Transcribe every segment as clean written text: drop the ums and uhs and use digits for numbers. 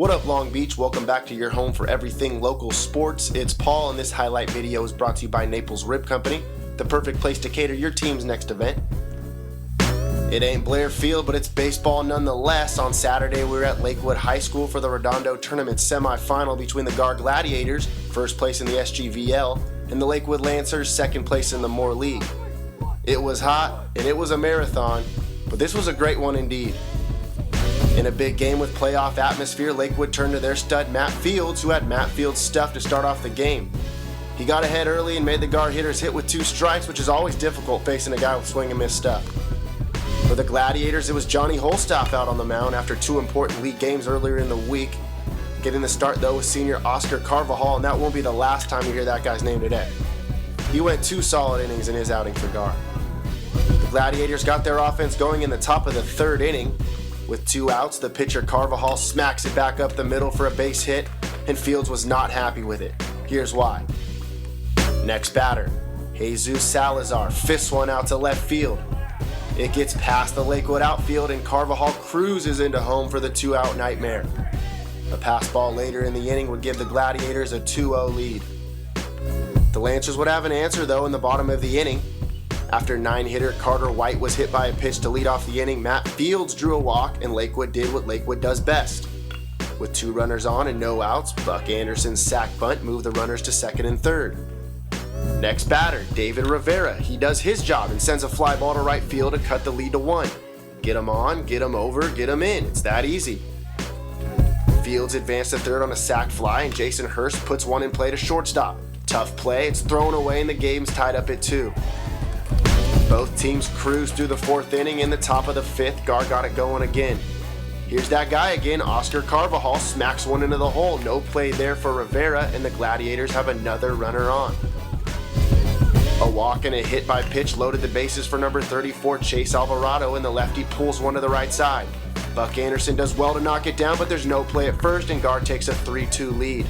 What up, Long Beach? Welcome back to your home for everything local sports. It's Paul, and this highlight video is brought to you by Naples Rib Company, the perfect place to cater your team's next event. It ain't Blair Field, but it's baseball nonetheless. On Saturday, we were at Lakewood High School for the Redondo Tournament semifinal between the Gahr Gladiators, first place in the SGVL, and the Lakewood Lancers, second place in the Moore League. It was hot, and it was a marathon, but this was a great one indeed. In a big game with playoff atmosphere, Lakewood turned to their stud Matt Fields, who had Matt Fields stuff to start off the game. He got ahead early and made the Gahr hitters hit with 2 strikes, which is always difficult facing a guy with swing and miss stuff. For the Gladiators, it was Johnny Holstaff out on the mound after 2 important league games earlier in the week. Getting the start, though, was senior Oscar Carvajal, and that won't be the last time you hear that guy's name today. He went 2 solid innings in his outing for Gahr. The Gladiators got their offense going in the top of the 3rd inning. With 2 outs, the pitcher Carvajal smacks it back up the middle for a base hit, and Fields was not happy with it. Here's why. Next batter, Jesus Salazar fists one out to left field. It gets past the Lakewood outfield, and Carvajal cruises into home for the 2-out nightmare. A pass ball later in the inning would give the Gladiators a 2-0 lead. The Lancers would have an answer, though, in the bottom of the inning. After 9-hitter Carter White was hit by a pitch to lead off the inning, Matt Fields drew a walk, and Lakewood did what Lakewood does best. With 2 runners on and no outs, Buck Anderson's sac bunt moved the runners to 2nd and 3rd. Next batter, David Rivera. He does his job and sends a fly ball to right field to cut the lead to 1. Get him on, get him over, get him in. It's that easy. Fields advanced to 3rd on a sac fly, and Jason Hurst puts one in play to shortstop. Tough play, it's thrown away, and the game's tied up at 2. Both teams cruised through the 4th inning. In the top of the 5th, Gahr got it going again. Here's that guy again, Oscar Carvajal smacks one into the hole. No play there for Rivera, and the Gladiators have another runner on. A walk and a hit by pitch loaded the bases for number 34, Chase Alvarado, and the lefty pulls one to the right side. Buck Anderson does well to knock it down, but there's no play at first, and Gahr takes a 3-2 lead.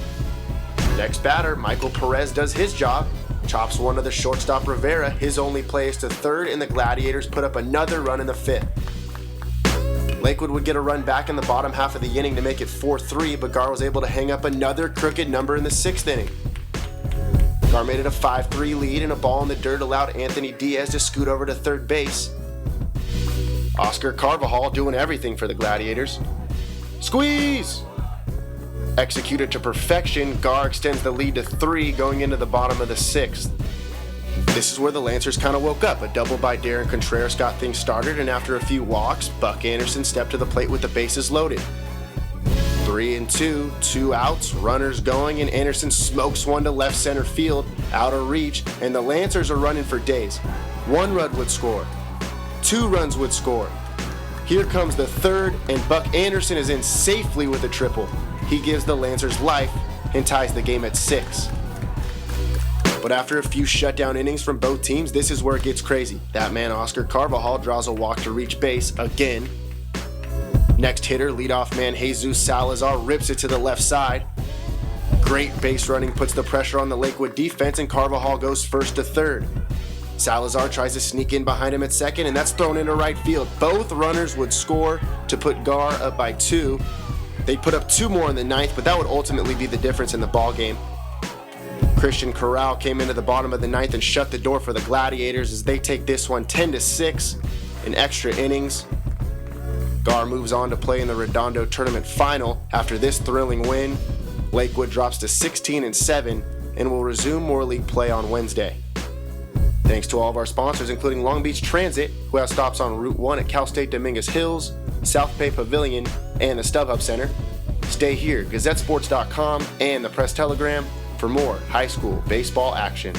Next batter, Michael Perez does his job. Chops one to the shortstop Rivera. His only play is to 3rd, and the Gladiators put up another run in the 5th. Lakewood would get a run back in the bottom half of the inning to make it 4-3, but Gahr was able to hang up another crooked number in the 6th inning. Gahr made it a 5-3 lead, and a ball in the dirt allowed Anthony Diaz to scoot over to 3rd base. Oscar Carvajal doing everything for the Gladiators. Squeeze! Executed to perfection, Gahr extends the lead to 3 going into the bottom of the 6th. This is where the Lancers kind of woke up. A double by Darren Contreras got things started, and after a few walks, Buck Anderson stepped to the plate with the bases loaded. 3-2, 2 outs, runners going, and Anderson smokes one to left center field, out of reach, and the Lancers are running for days. 1 run would score. 2 runs would score. Here comes the 3rd, and Buck Anderson is in safely with a triple. He gives the Lancers life and ties the game at 6. But after a few shutdown innings from both teams, this is where it gets crazy. That man Oscar Carvajal draws a walk to reach base again. Next hitter, leadoff man Jesus Salazar, rips it to the left side. Great base running puts the pressure on the Lakewood defense, and Carvajal goes 1st to 3rd. Salazar tries to sneak in behind him at 2nd, and that's thrown into right field. Both runners would score to put Gahr up by 2. They'd put up 2 more in the 9th, but that would ultimately be the difference in the ball game. Christian Corral came into the bottom of the 9th and shut the door for the Gladiators as they take this one 10-6 in extra innings. Gahr moves on to play in the Redondo Tournament final. After this thrilling win, Lakewood drops to 16-7 and will resume Moore League play on Wednesday. Thanks to all of our sponsors, including Long Beach Transit, who has stops on Route 1 at Cal State Dominguez Hills, South Bay Pavilion, and the StubHub Center. Stay here, GazetteSports.com and the Press Telegram for more high school baseball action.